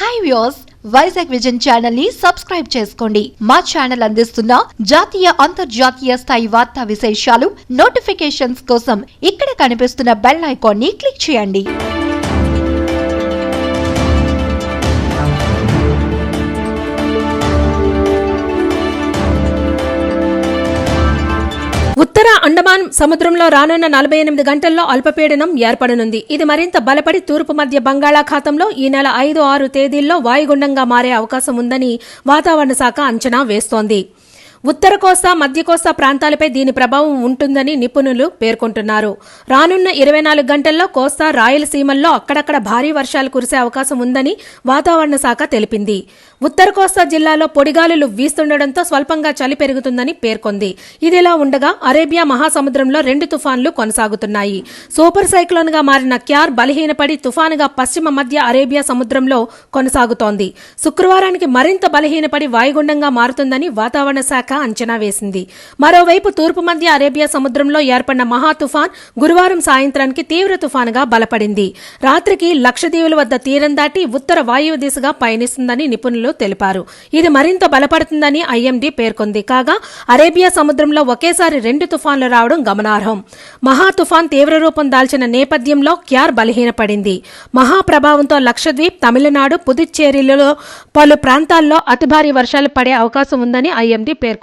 Hi viewers, Vizag vision channel ని subscribe చేసుకోండి. మా ఛానల్ అందిస్తున్న జాతీయ అంతర్జాతీయ స్థాయి వార్తా విశేషాలు నోటిఫికేషన్స్ కోసం ఇక్కడ కనిపిస్తున్న బెల్ ఐకాన్ ని క్లిక్ చేయండి. ఉత్తర అండమాన్ సముద్రంలో రానున్న 48 గంటల్లో అల్పపీడనం ఏర్పడనుంది. ఇది మరింత బలపడి తూర్పు మధ్య బంగాళాఖాతంలో ఈ నెల 5-6 తేదీల్లో వాయుగుండంగా మారే అవకాశం ఉందని వాతావరణ శాఖ అంచనా వేస్తోంది. ఉత్తర కోస్తా మధ్య కోస్తా ప్రాంతాలపై దీని ప్రభావం ఉంటుందని నిపుణులు పేర్కొంటున్నారు. రానున్న 24 గంటల్లో కోస్తా రాయలసీమల్లో అక్కడక్కడ భారీ వర్షాలు కురిసే అవకాశం ఉందని వాతావరణ శాఖ తెలిపింది. ఉత్తర కోస్తా జిల్లాలో పొడిగాలులు వీస్తుండటంతో స్వల్పంగా చలి పెరుగుతుందని పేర్కొంది. ఇదిలా ఉండగా అరేబియా మహాసముద్రంలో 2 తుఫాన్లు కొనసాగుతున్నాయి. సూపర్ సైక్లోన్ గా మారిన క్యార్ బలహీనపడి తుఫానుగా పశ్చిమ మధ్య అరేబియా సముద్రంలో కొనసాగుతోంది. శుక్రవారానికి మరింత బలహీనపడి వాయుగుండంగా మారుతుందని వాతావరణ శాఖ అంచనా వేసింది. మరోవైపు తూర్పు మధ్య అరేబియా సముద్రంలో ఏర్పడిన మహా తుఫాన్ గురువారం సాయంత్రానికి తీవ్ర తుఫానుగా బలపడింది. రాత్రికి లక్షద్వీపుల వద్ద తీరం దాటి ఉత్తర వాయువ్య దిశగా పయనిస్తుందని నిపుణులు తెలిపారు. ఇది మరింత బలపడుతుందని ఐఎండీ పేర్కొంది. కాగా అరేబియా సముద్రంలో ఒకేసారి 2 తుఫాన్లు రావడం గమనార్హం. మహా తుఫాన్ తీవ్ర రూపం దాల్చిన నేపథ్యంలో క్యార్ బలహీనపడింది. మహా ప్రభావంతో లక్షద్వీప్, తమిళనాడు, పుదుచ్చేరిలో పలు ప్రాంతాల్లో అతి భారీ వర్షాలు పడే అవకాశం ఉందని ఐఎండీ పేర్కొంది.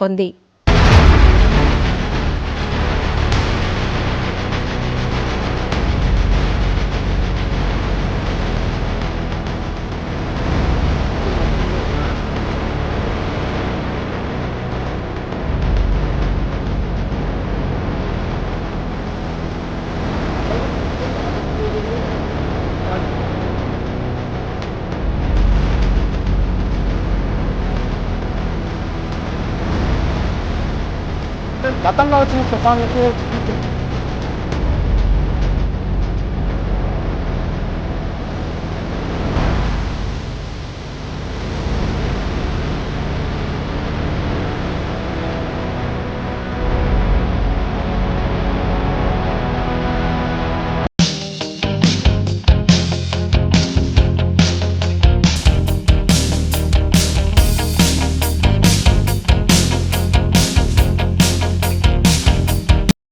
గతంలో వచ్చిన తుఫాన్లకి